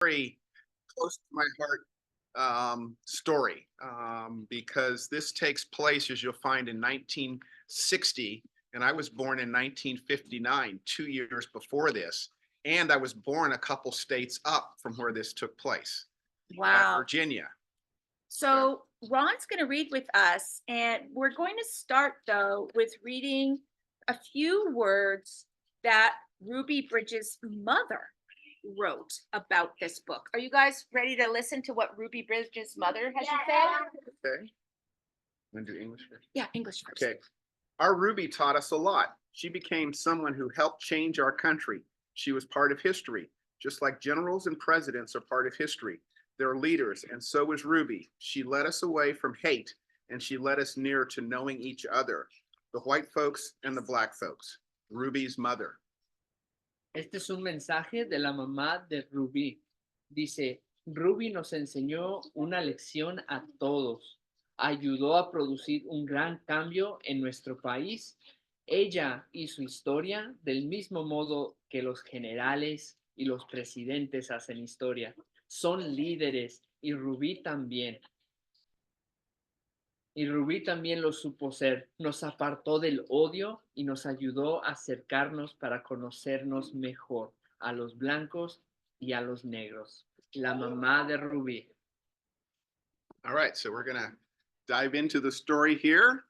very close to my heart story because this takes place, as you'll find, in 1960, and I was born in 1959, 2 years before this, and I was born a couple states up from where this took place, Wow. Virginia. So Ron's going to read with us, and we're going to start though with reading a few words that Ruby Bridges' mother wrote about this book. Are you guys ready to listen to what Ruby Bridges' mother has to say? Okay. I'm going to do English first. Yeah, English first. Okay. Our Ruby taught us a lot. She became someone who helped change our country. She was part of history, just like generals and presidents are part of history. They're leaders, and so was Ruby. She led us away from hate, and she led us near to knowing each other, the white folks and the black folks. Ruby's mother. Este es un mensaje de la mamá de Ruby. Dice, Ruby nos enseñó una lección a todos. Ayudó a producir un gran cambio en nuestro país. Ella hizo historia del mismo modo que los generales y los presidentes hacen historia. Son líderes y Ruby también. Y Rubí también lo supo ser, nos apartó del odio y nos ayudó a acercarnos para conocernos mejor a los blancos y a los negros. La mamá de Rubí. All right, so we're going to dive into the story here.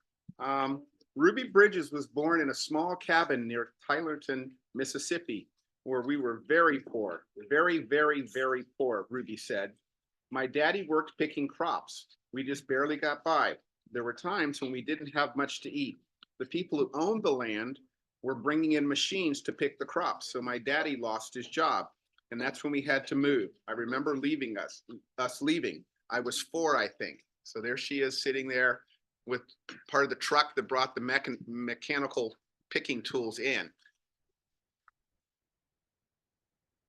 Ruby Bridges was born in a small cabin near Tylerton, Mississippi, where we were very poor, very, very, very poor, Ruby said. My daddy worked picking crops. We just barely got by. There were times when we didn't have much to eat. The people who owned the land were bringing in machines to pick the crops, so my daddy lost his job, and that's when we had to move. I remember leaving us leaving. I was 4, I think. So there she is sitting there with part of the truck that brought the mechanical picking tools in.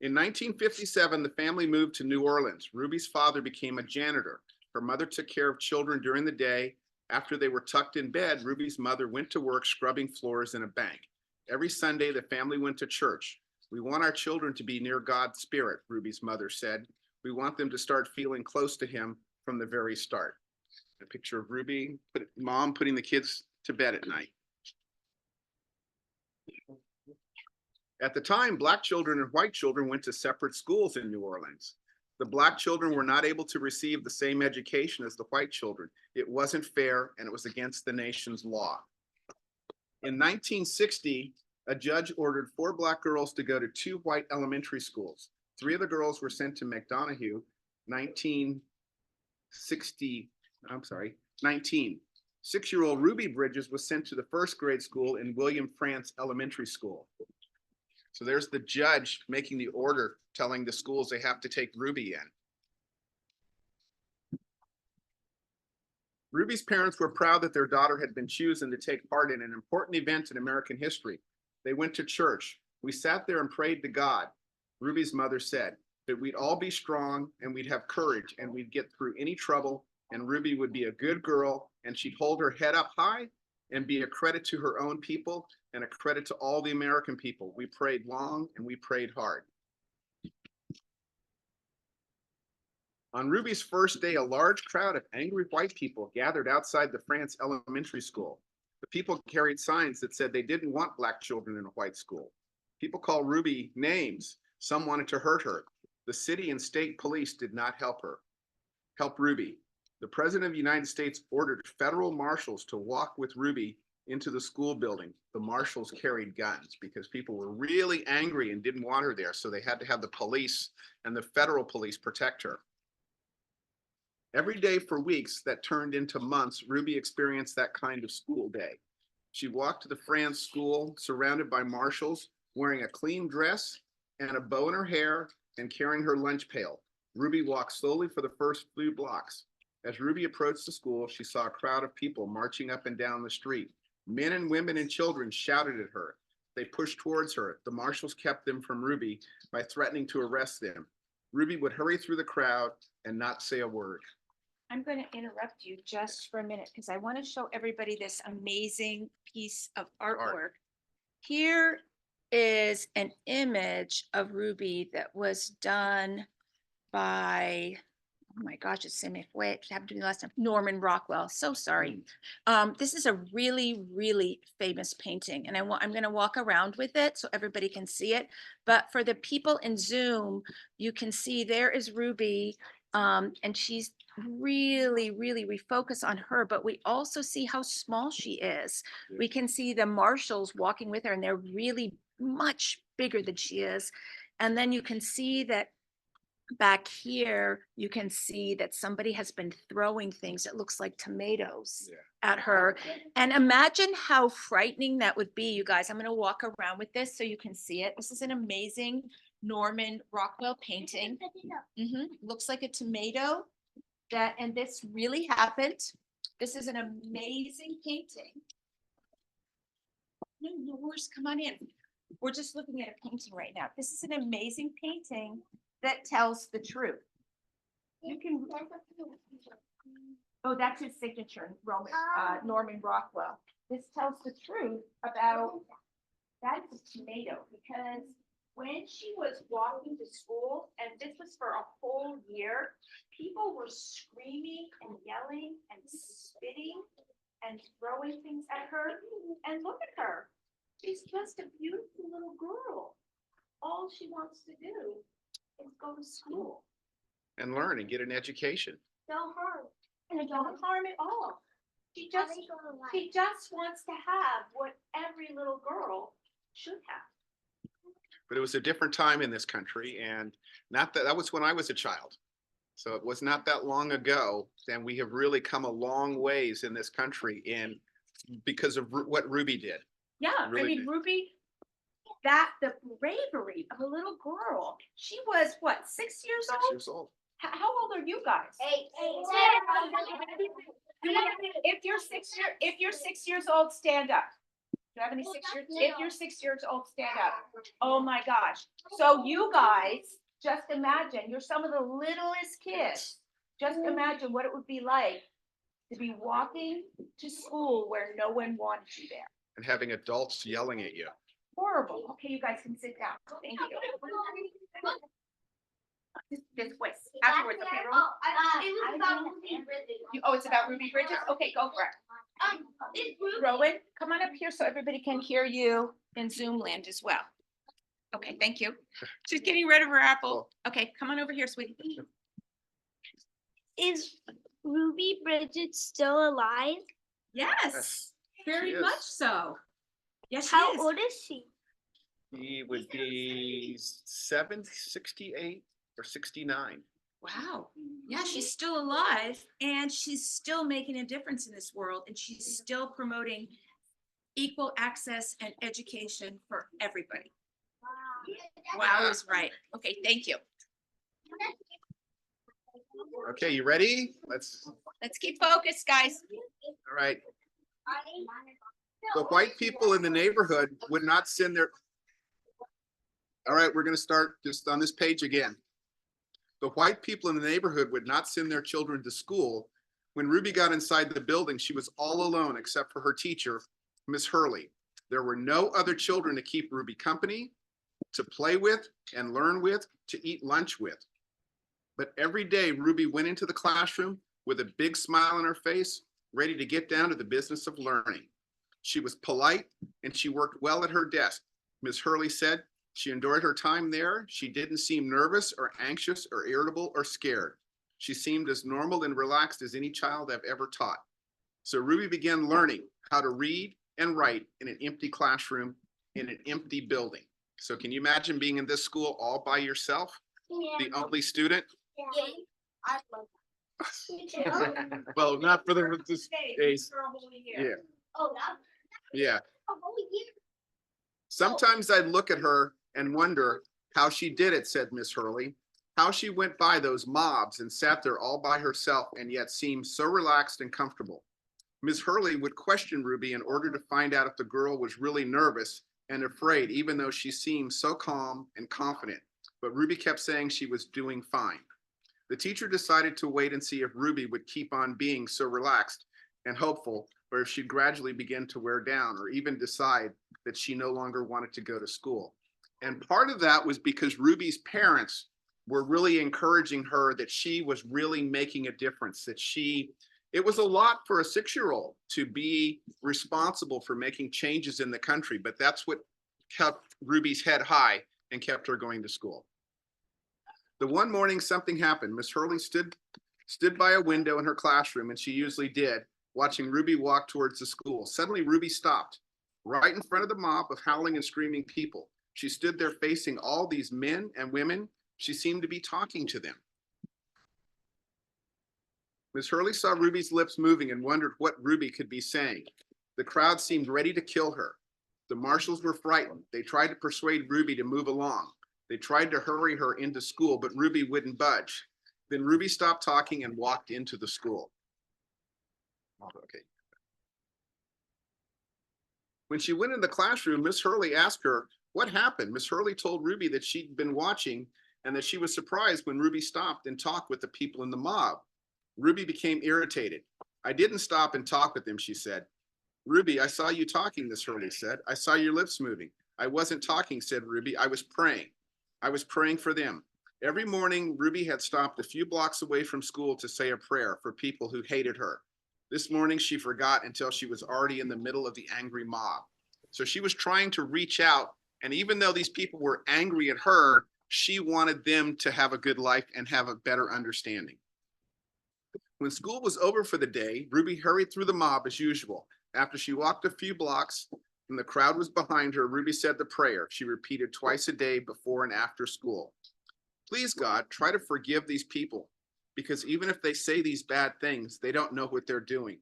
In 1957, the family moved to New Orleans. Ruby's father became a janitor. Her mother took care of children during the day. After they were tucked in bed, Ruby's mother went to work scrubbing floors in a bank. Every Sunday, the family went to church. We want our children to be near God's Spirit, Ruby's mother said. We want them to start feeling close to Him from the very start. A picture of Ruby, mom putting the kids to bed at night. At the time, black children and white children went to separate schools in New Orleans. The black children were not able to receive the same education as the white children. It wasn't fair, and it was against the nation's law. In 1960, a judge ordered 4 black girls to go to 2 white elementary schools. 3 of the girls were sent to McDonough. 6-year-old Ruby Bridges was sent to the 1st grade school in William Frantz Elementary School. So there's the judge making the order, telling the schools they have to take Ruby in. Ruby's parents were proud that their daughter had been chosen to take part in an important event in American history. They went to church. We sat there and prayed to God, Ruby's mother said, that we'd all be strong and we'd have courage and we'd get through any trouble, and Ruby would be a good girl and she'd hold her head up high and be a credit to her own people and a credit to all the American people. We prayed long and we prayed hard. On Ruby's first day, a large crowd of angry white people gathered outside the Frantz Elementary School. The people carried signs that said they didn't want black children in a white school. People called Ruby names. Some wanted to hurt her. The city and state police did not help Ruby. The President of the United States ordered federal marshals to walk with Ruby into the school building. The marshals carried guns because people were really angry and didn't want her there, so they had to have the police and the federal police protect her. Every day for weeks that turned into months, Ruby experienced that kind of school day. She walked to the Frantz school surrounded by marshals, wearing a clean dress and a bow in her hair and carrying her lunch pail. Ruby walked slowly for the first few blocks. As Ruby approached the school, she saw a crowd of people marching up and down the street. Men and women and children shouted at her. They pushed towards her. The marshals kept them from Ruby by threatening to arrest them. Ruby would hurry through the crowd and not say a word. I'm going to interrupt you just for a minute because I want to show everybody this amazing piece of artwork. Here is an image of Ruby that was done by, oh my gosh, it's se me fue, it happened to me last time, Norman Rockwell. So sorry. This is a really, really famous painting, and I'm going to walk around with it so everybody can see it. But for the people in Zoom, you can see there is Ruby, and she's really, really, we focus on her, but we also see how small she is. We can see the marshals walking with her, and they're really much bigger than she is. And then you can see that back here, you can see that somebody has been throwing things that looks like tomatoes at her. And imagine how frightening that would be, you guys. I'm going to walk around with this so you can see it. This is an amazing Norman Rockwell painting. Looks like a tomato. And this really happened. This is an amazing painting. No, yours, come on in. We're just looking at a painting right now. This is an amazing painting that tells the truth. You can. Oh, that's his signature, Norman Rockwell. This tells the truth about, that's a tomato, because when she was walking to school, and this was for a whole year, people were screaming and yelling and spitting and throwing things at her. And look at her. She's just a beautiful little girl. All she wants to do is go to school. And learn and get an education. No harm. And it don't harm at all. She just wants to have what every little girl should have. But it was a different time in this country, and not that was when I was a child. So it was not that long ago, and we have really come a long ways in this country because of what Ruby did. Yeah, Really I mean, did. Ruby, the bravery of a little girl. She was what, 6 years 6 old? years old. How old are you guys? 8. If you're 6 years old, stand up. Do you have any 6 years? If you're 6 years old, stand up. Oh my gosh. So you guys, just imagine, you're some of the littlest kids. Just imagine what it would be like to be walking to school where no one wanted you there. And having adults yelling at you. Horrible. Okay, you guys can sit down. Thank you. This way. Afterwards, okay, Roll. Oh, it's about Ruby Bridges? Okay, go for it. Rowan, come on up here so everybody can hear you in Zoom land as well. Okay, thank you. She's getting rid of her apple. Okay, come on over here, sweetie. Is Ruby Bridges still alive? Yes, very she is. much so. Yes, she How is. old is she? He would be 68 or 69. Wow. Yeah, she's still alive and she's still making a difference in this world, and she's still promoting equal access and education for everybody. Wow is right. Okay, thank you. Okay, you ready? Let's, Let's keep focused, guys. all right. The white people in the neighborhood would not send their, all right, we're going to start just on this page again. The white people in the neighborhood would not send their children to school. When Ruby got inside the building, she was all alone except for her teacher, Miss Hurley. There were no other children to keep Ruby company, to play with and learn with, to eat lunch with. But every day, Ruby went into the classroom with a big smile on her face, ready to get down to the business of learning. She was polite and she worked well at her desk. Miss Hurley said she enjoyed her time there. She didn't seem nervous or anxious or irritable or scared. She seemed as normal and relaxed as any child I've ever taught. So Ruby began learning how to read and write in an empty classroom in an empty building. So can you imagine being in this school all by yourself, the only student? Yeah. I love that. Well, not for the this days. For a whole year. Yeah, Oh, that. yeah. A whole year. Sometimes I'd look at her and wonder how she did it, said Miss Hurley, how she went by those mobs and sat there all by herself and yet seemed so relaxed and comfortable. Miss Hurley would question Ruby in order to find out if the girl was really nervous and afraid, even though she seemed so calm and confident. But Ruby kept saying she was doing fine. The teacher decided to wait and see if Ruby would keep on being so relaxed and hopeful, or if she'd gradually begin to wear down or even decide that she no longer wanted to go to school. And part of that was because Ruby's parents were really encouraging her that she was really making a difference, that it was a lot for a 6-year-old to be responsible for making changes in the country, but that's what kept Ruby's head high and kept her going to school. The one morning something happened. Miss Hurley stood by a window in her classroom, and she usually did, watching Ruby walk towards the school. Suddenly, Ruby stopped right in front of the mob of howling and screaming people. She stood there facing all these men and women. She seemed to be talking to them. Miss Hurley saw Ruby's lips moving and wondered what Ruby could be saying. The crowd seemed ready to kill her. The marshals were frightened. They tried to persuade Ruby to move along. They tried to hurry her into school, but Ruby wouldn't budge. Then Ruby stopped talking and walked into the school. Okay. When she went in the classroom, Miss Hurley asked her what happened. Miss Hurley told Ruby that she'd been watching and that she was surprised when Ruby stopped and talked with the people in the mob. Ruby became irritated. I didn't stop and talk with them, she said. Ruby, I saw you talking, Miss Hurley said. I saw your lips moving. I wasn't talking, said Ruby. I was praying. I was praying for them. Every morning, Ruby had stopped a few blocks away from school to say a prayer for people who hated her. This morning, she forgot until she was already in the middle of the angry mob. So she was trying to reach out, and even though these people were angry at her, she wanted them to have a good life and have a better understanding. When school was over for the day, Ruby hurried through the mob as usual. After she walked a few blocks and the crowd was behind her, Ruby said the prayer she repeated twice a day before and after school. Please, God, try to forgive these people, because even if they say these bad things, they don't know what they're doing.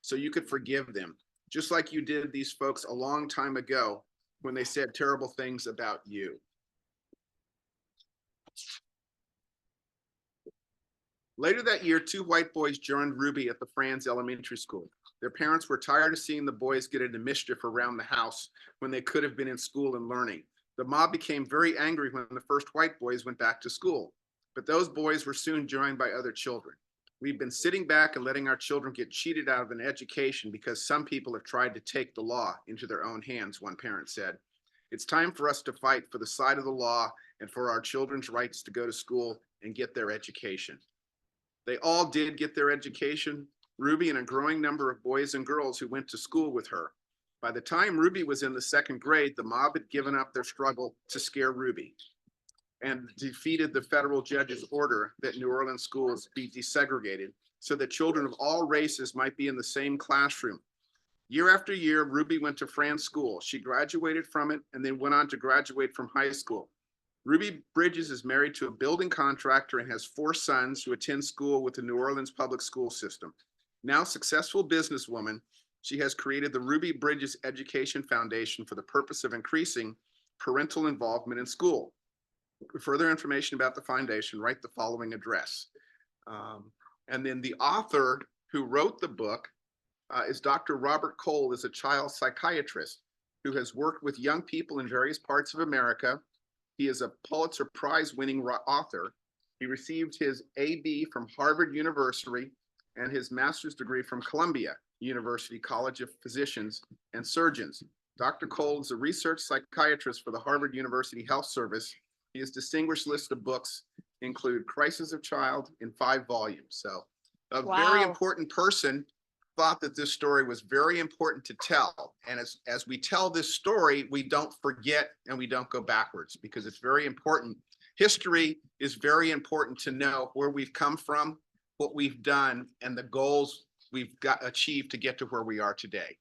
So you could forgive them, just like you did these folks a long time ago when they said terrible things about you. Later that year, 2 white boys joined Ruby at the Franz Elementary School. Their parents were tired of seeing the boys get into mischief around the house when they could have been in school and learning. The mob became very angry when the first white boys went back to school, but those boys were soon joined by other children. We've been sitting back and letting our children get cheated out of an education because some people have tried to take the law into their own hands, one parent said. It's time for us to fight for the side of the law and for our children's rights to go to school and get their education. They all did get their education, Ruby and a growing number of boys and girls who went to school with her. By the time Ruby was in the 2nd grade, the mob had given up their struggle to scare Ruby and defeated the federal judge's order that New Orleans schools be desegregated so that children of all races might be in the same classroom. Year after year, Ruby went to Franz School. She graduated from it and then went on to graduate from high school. Ruby Bridges is married to a building contractor and has 4 sons who attend school with the New Orleans public school system. Now successful businesswoman, she has created the Ruby Bridges Education Foundation for the purpose of increasing parental involvement in school. For further information about the foundation, write the following address. And then the author who wrote the book is Dr. Robert Cole, is a child psychiatrist who has worked with young people in various parts of America. He is a Pulitzer Prize winning author. He received his AB from Harvard University and his master's degree from Columbia University College of Physicians and Surgeons. Dr. Cole is a research psychiatrist for the Harvard University Health Service. His distinguished list of books include Crisis of Child in 5 volumes. So a very important person thought that this story was very important to tell. And as we tell this story, we don't forget and we don't go backwards, because it's very important. History is very important to know where we've come from, what we've done, and the goals we've achieved to get to where we are today.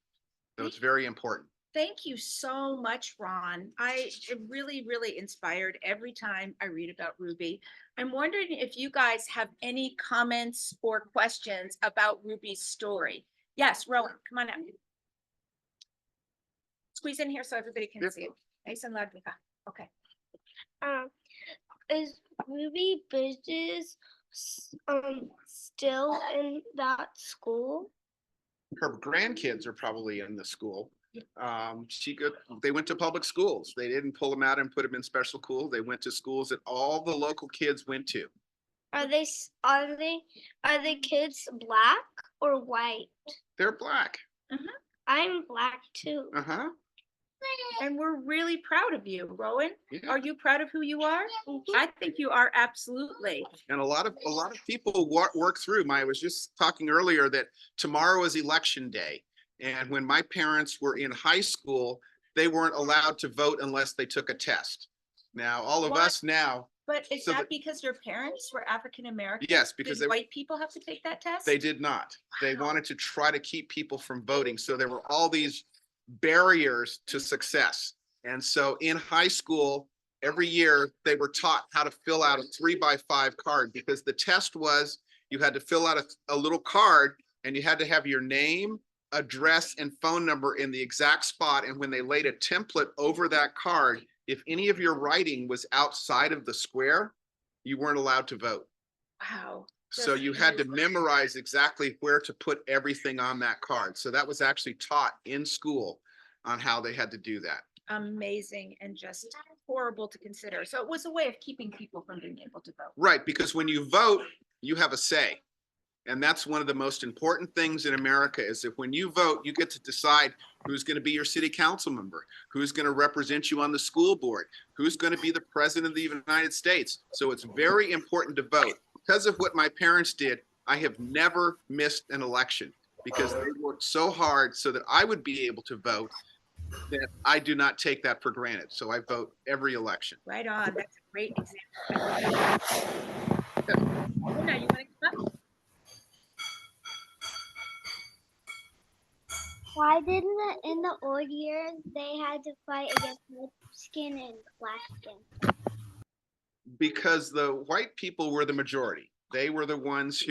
So it's very important. Thank you so much, Ron. I am really, really inspired every time I read about Ruby. I'm wondering if you guys have any comments or questions about Ruby's story. Yes, Rowan, come on up. Squeeze in here so everybody can see you. Nice and loud, Mika. Okay. Is Ruby Bridges still in that school? Her grandkids are probably in the school. They went to public schools. They didn't pull them out and put them in special schools. They went to schools that all the local kids went to. Are they kids black or white? They're black. I'm black too. Uh-huh. And we're really proud of you, Rowan. Yeah. Are you proud of who you are? I think you are absolutely. And a lot of people work through. I was just talking earlier that tomorrow is election day. And when my parents were in high school, they weren't allowed to vote unless they took a test. Now, all of What? us now, But is So that because your parents were African American? yes, because Did white people have to take that test? they did not. They Wow. wanted to try to keep people from voting. So there were all these barriers to success. And so in high school, every year they were taught how to fill out a 3x5 card, because the test was you had to fill out a little card and you had to have your name, address, and phone number in the exact spot. And when they laid a template over that card, if any of your writing was outside of the square, you weren't allowed to vote. Wow. So Just you had to amazing. memorize exactly where to put everything on that card. So that was actually taught in school on how they had to do that. Amazing and just horrible to consider. So it was a way of keeping people from being able to vote. Right, because when you vote, you have a say. And that's one of the most important things in America, is that when you vote, you get to decide who's going to be your city council member, who's going to represent you on the school board, who's going to be the president of the United States. So it's very important to vote. Because of what my parents did, I have never missed an election, because they worked so hard so that I would be able to vote, that I do not take that for granted. So I vote every election. Right on. That's a great example. Now you want to come up? Why didn't in the old years they had to fight against white skin and black skin? Because the white people were the majority. They were the ones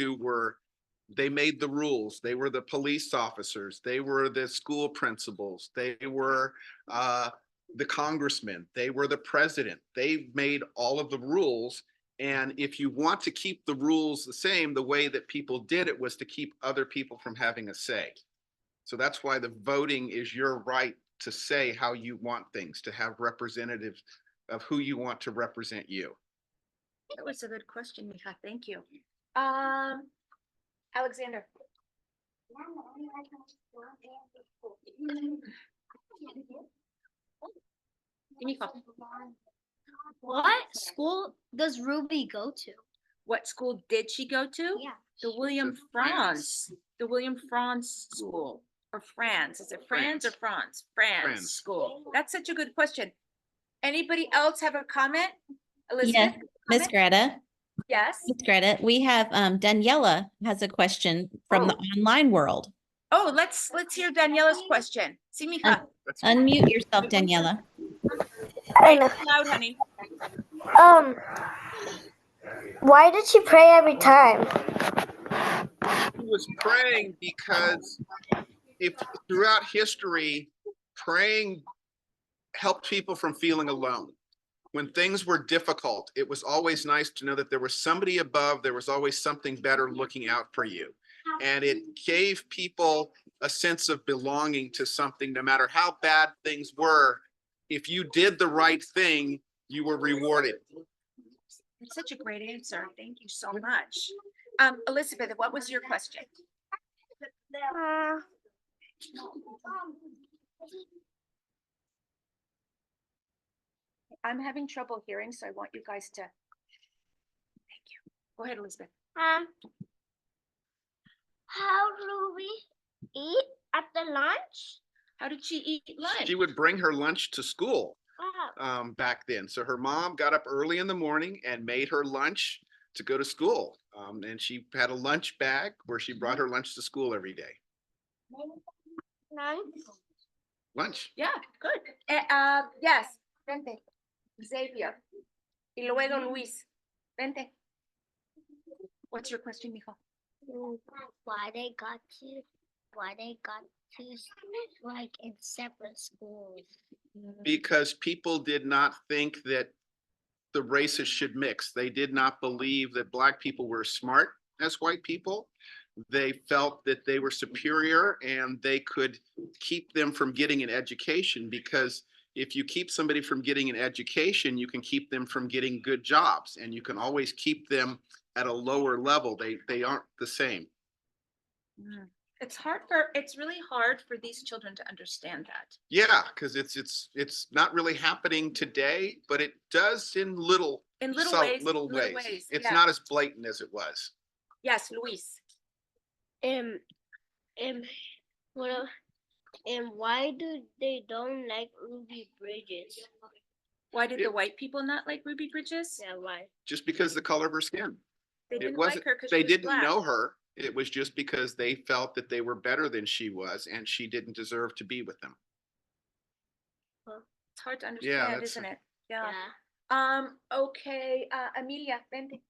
they made the rules. They were the police officers. They were the school principals. They were the congressmen. They were the president. They made all of the rules. And if you want to keep the rules the same, the way that people did it was to keep other people from having a say. So that's why the voting is your right to say how you want things, to have representatives of who you want to represent you. That was a good question, Mija. Thank you. Alexander. Mija, What school does Ruby go to? what school did she go to? Yeah. The William To France. Franz, the William Franz School, or France. Is it France or France? France France. School. That's such a good question. Anybody else have a comment? Elizabeth? Yes, Miss comment? Greta, Yes. Miss Greta, we have Daniela has a question from the online world. Oh, let's hear Daniela's question. See, Mija. That's Unmute yourself, Daniela. Loud, honey. Why did she pray every time? He was praying because if throughout history, praying helped people from feeling alone. When things were difficult, it was always nice to know that there was somebody above, there was always something better looking out for you. And it gave people a sense of belonging to something, no matter how bad things were. If you did the right thing, you were rewarded. That's such a great answer. Thank you so much. Elizabeth, what was your question? I'm having trouble hearing, so I want you guys to. Thank you. Go ahead, Elizabeth. How Ruby eat at the lunch? How did she eat lunch? She would bring her lunch to school Oh. back then. So her mom got up early in the morning and made her lunch to go to school. And she had a lunch bag where she brought her lunch to school every day. Lunch? Lunch. Yeah, good. Yes, vente. Xavier. Y luego Luis. Vente. What's your question, Mija? Why they got to like in separate schools? Because people did not think that the races should mix. They did not believe that Black people were smart as white people. They felt that they were superior and they could keep them from getting an education, because if you keep somebody from getting an education, you can keep them from getting good jobs, and you can always keep them at a lower level. They aren't the same. It's really hard for these children to understand that. Yeah, because it's not really happening today, but it does in little In little so ways, little little ways. ways, It's yeah. not as blatant as it was. Yes, Luis. Um, um, well, why do they don't like Ruby Bridges? Why did It- the white people not like Ruby Bridges? Yeah, why? Just because the color of her skin. They It didn't wasn't, like her because they she was didn't black. know her. It was just because they felt that they were better than she was and she didn't deserve to be with them. It's hard to Yeah, understand, that's- isn't it? Yeah. Yeah. Okay, Amelia, vente.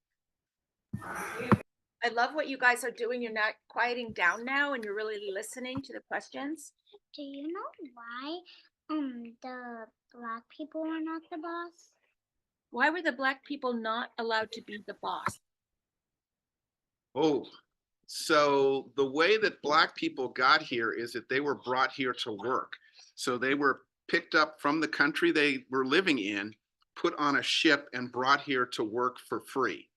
I love what you guys are doing. You're not quieting down now and you're really listening to the questions. Do you know why the black people are not the boss? Why were the black people not allowed to be the boss? Oh, so the way that black people got here is that they were brought here to work. So they were picked up from the country they were living in, put on a ship and brought here to work for free.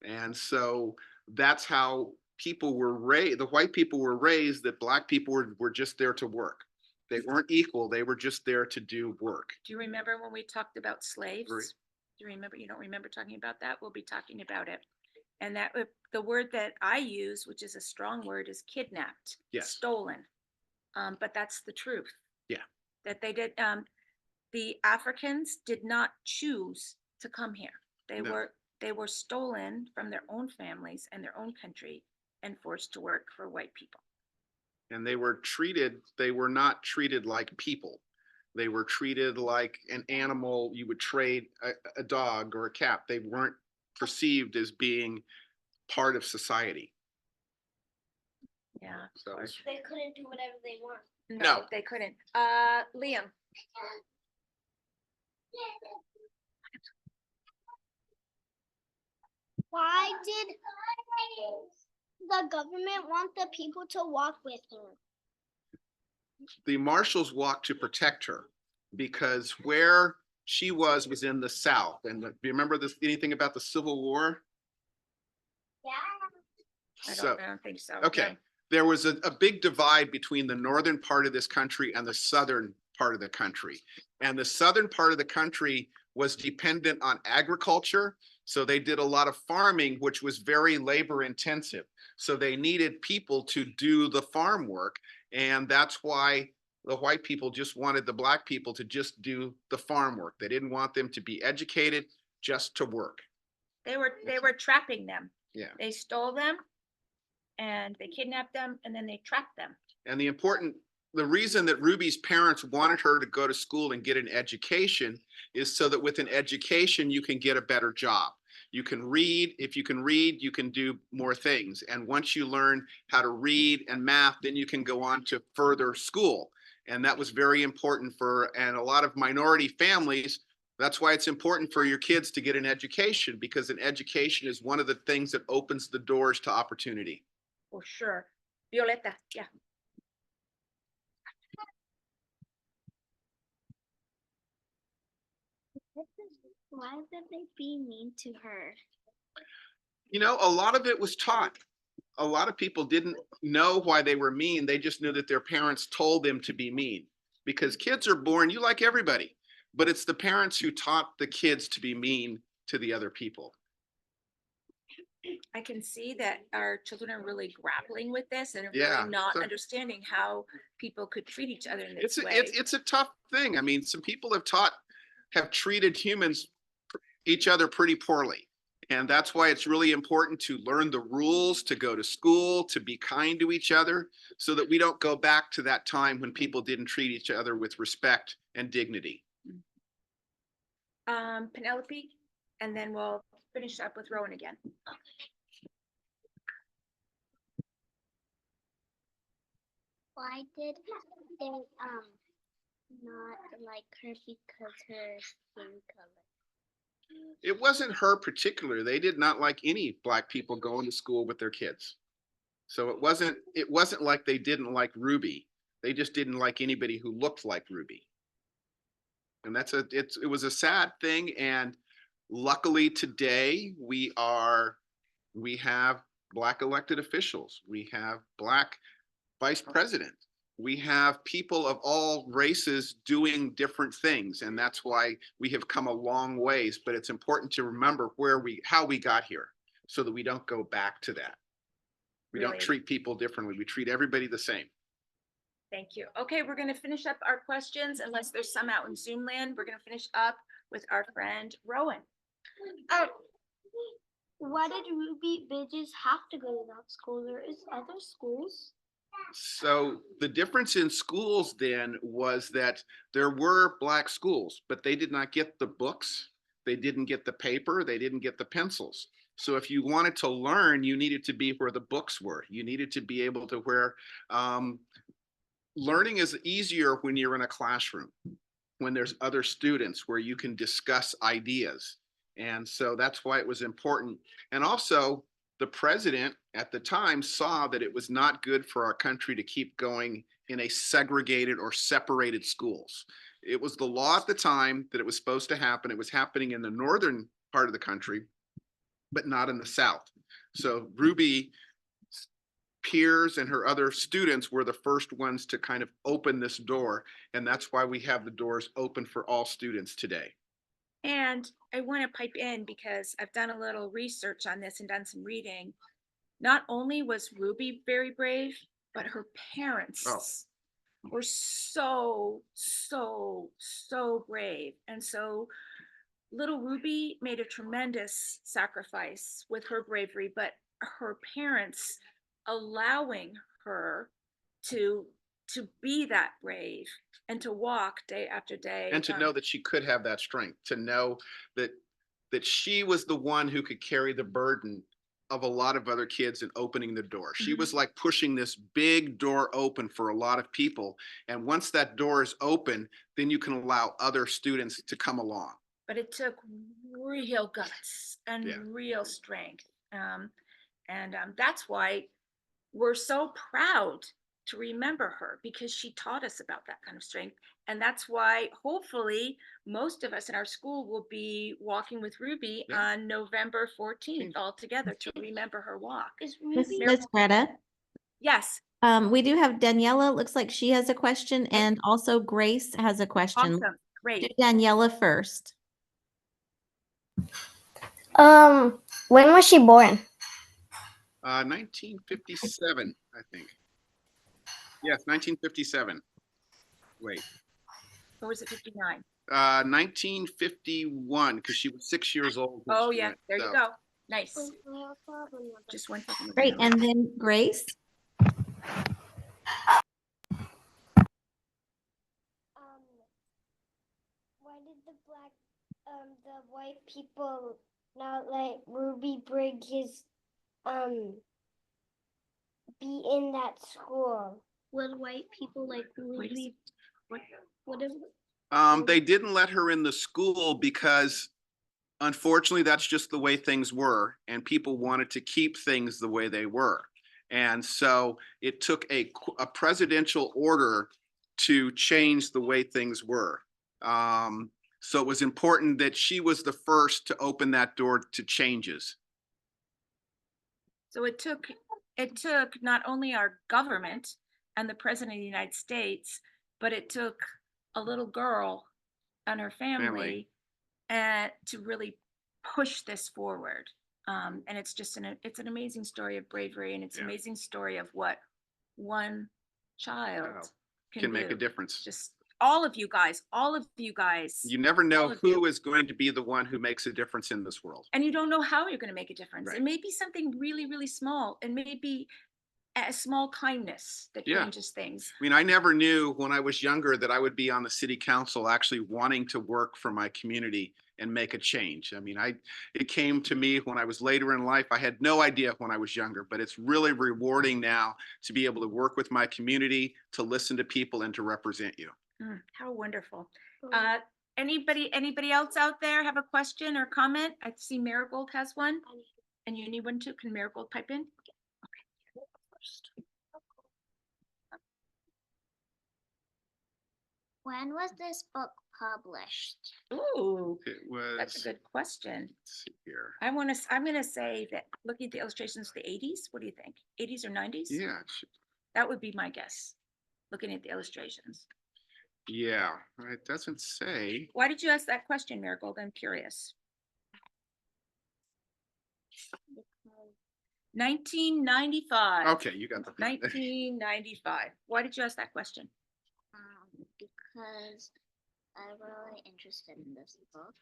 And so that's how people were raised. The white people were raised that black people were just there to work. They weren't equal. They were just there to do work. Do you remember when we talked about slaves? Right. Do you remember? You don't remember talking about that? We'll be talking about it. And that the word that I use, which is a strong word, is kidnapped, Yes. stolen. But that's the truth. Yeah. That they did. The Africans did not choose to come here. No. They were stolen from their own families and their own country and forced to work for white people. And they were not treated like people. They were treated like an animal you would trade a dog or a cat. They weren't perceived as being part of society. Yeah. So They couldn't do whatever they want. No, No. they couldn't. Liam. Why did the government want the people to walk with her? the marshals walked to protect her because where she was in the South. And do you remember anything about the Civil War? Yeah. I don't think so. Okay. No. There was a big divide between the northern part of this country and the southern part of the country. And the southern part of the country was dependent on agriculture. So they did a lot of farming, which was very labor intensive. So they needed people to do the farm work. And that's why the white people just wanted the black people to just do the farm work. They didn't want them to be educated, just to work. They were trapping them. Yeah. They stole them and they kidnapped them and then they trapped them. And the reason that Ruby's parents wanted her to go to school and get an education is so that with an education, you can get a better job. You can read. If you can read, you can do more things. And once you learn how to read and math, then you can go on to further school. And that was very important and a lot of minority families. That's why it's important for your kids to get an education, because an education is one of the things that opens the doors to opportunity. For sure. Violeta, yeah. Why did they be mean to her? You know, a lot of it was taught. A lot of people didn't know why they were mean. They just knew that their parents told them to be mean, because kids are born, you like everybody, but it's the parents who taught the kids to be mean to the other people. I can see that our children are really grappling with this and Yeah, really not so- understanding how people could treat each other in this way. It's a tough thing. I mean, some people have treated humans, each other pretty poorly. And that's why it's really important to learn the rules, to go to school, to be kind to each other, so that we don't go back to that time when people didn't treat each other with respect and dignity. Penelope, and then we'll finish up with Rowan again. Why did they not like her because her skin color? It wasn't her particular. They did not like any black people going to school with their kids. So it wasn't like they didn't like Ruby. They just didn't like anybody who looked like Ruby. And it was a sad thing. And luckily today we have black elected officials. We have black vice president. We have people of all races doing different things, and that's why we have come a long ways. But it's important to remember how we got here, so that we don't go back to that. We don't Really. treat people differently. We treat everybody the same. Thank you. Okay, we're gonna finish up our questions unless there's some out in Zoom land. We're gonna finish up with our friend Rowan. Why did Ruby Bridges have to go to that school? There is other schools. So the difference in schools then was that there were Black schools, but they did not get the books. They didn't get the paper. They didn't get the pencils. So if you wanted to learn, you needed to be where the books were. You needed to be able to where learning is easier when you're in a classroom, when there's other students where you can discuss ideas. And so that's why it was important. And also, the president at the time saw that it was not good for our country to keep going in a segregated or separated schools. It was the law at the time that it was supposed to happen. It was happening in the northern part of the country, but not in the South. So Ruby peers and her other students were the first ones to kind of open this door. And that's why we have the doors open for all students today. And I want to pipe in because I've done a little research on this and done some reading. Not only was Ruby very brave, but her parents were so brave. And so little Ruby made a tremendous sacrifice with her bravery, but her parents allowing her to be that brave and to walk day after day. And to know that she could have that strength, to know that she was the one who could carry the burden of a lot of other kids in opening the door. She was like pushing this big door open for a lot of people. And once that door is open, then you can allow other students to come along. But it took real guts and real strength. That's why we're so proud to remember her, because she taught us about that kind of strength. And that's why hopefully most of us in our school will be walking with Ruby on November 14th all together to remember her walk. Is Miss Ruby? Greta, Yes, we do have Daniela. Looks like she has a question, and also Grace has a question. awesome, Do great. Daniela first. When was she born? 1957, I think. Yes, 1957. Wait. Or was it 59? 1951, because she was 6 years old. when Oh she yeah, went, there you so. go. Nice. I have a problem with that. Just one second. Great. And then Grace. Why did the white people not let Ruby Bridges, be in that school? Would white people like Wait a Ruby? What? What if? They didn't let her in the school because unfortunately that's just the way things were, and people wanted to keep things the way they were. And so it took a presidential order to change the way things were. So it was important that she was the first to open that door to changes. So it took not only our government and the president of the United States, but it took a little girl and her family to really push this forward. And it's just it's an amazing story of bravery, and it's an amazing story of what one child Can make a do. difference. Just all of you guys. You never all know of who you. is going to be the one who makes a difference in this world. And you don't know how you're going to make a difference. Right. It may be something really, really small, and maybe a small kindness that changes things. I mean, I never knew when I was younger that I would be on the city council actually wanting to work for my community and make a change. I mean, it came to me when I was later in life. I had no idea when I was younger, but it's really rewarding now to be able to work with my community, to listen to people, and to represent you. How wonderful. Anybody else out there have a question or comment? I see Marigold has one, and you need one too. Can Marigold pipe in? Okay. First. When was this book published? Ooh, It was, that's a good question. let's see here. I'm gonna say that looking at the illustrations of the 80s. What do you think? 80s or 90s? Yeah, That would be my guess, looking at the illustrations. Yeah, it doesn't say. Why did you ask that question, Marigold? I'm curious. 1995. Okay, you got the. 1995. Why did you ask that question? Because I'm really interested in this book.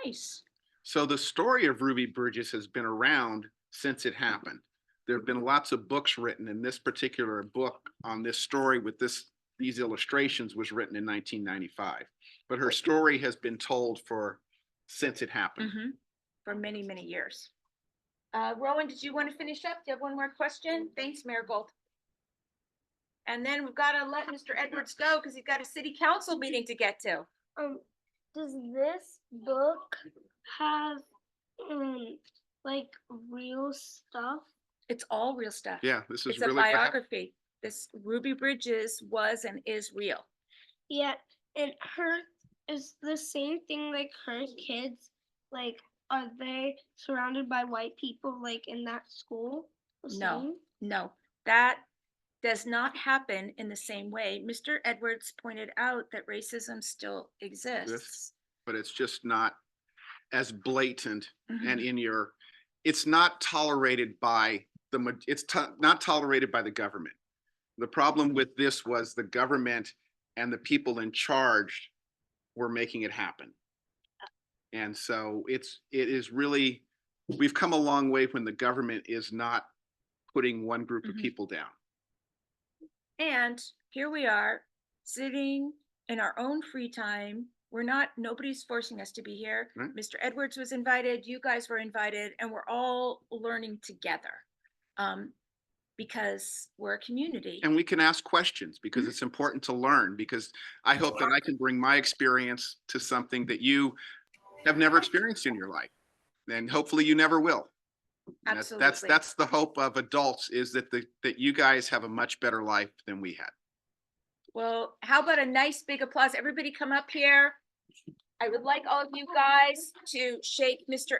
Nice. So the story of Ruby Bridges has been around since it happened. There have been lots of books written, and this particular book on this story with these illustrations was written in 1995. But her story has been told since it happened. Mhm. For many, many years. Rowan, did you want to finish up? Do you have one more question? Thanks, Marigold. And then we've got to let Mr. Edwards go because he's got a city council meeting to get to. Does this book have like real stuff? It's all real stuff. Yeah, this is It's a really what happened. biography. This Ruby Bridges was and is real. Yeah, and her is the same thing like her kids, like are they surrounded by white people like in that school? The No. same? No, that does not happen in the same way. Mr. Edwards pointed out that racism still exists. But it's just not as blatant and Mhm. it's not tolerated by not tolerated by the government. The problem with this was the government and the people in charge were making it happen. And so it is really, we've come a long way when the government is not putting one group of Mhm. people down. And here we are sitting in our own free time. Nobody's forcing us to be here. Right. Mr. Edwards was invited, you guys were invited, and we're all learning together. Because we're a community. And we can ask questions because it's important to learn, because I hope that I can bring my experience to something that you have never experienced in your life. And hopefully you never will. And Absolutely. That's the hope of adults, is that that you guys have a much better life than we had. Well, how about a nice big applause? Everybody come up here. I would like all of you guys to shake Mr.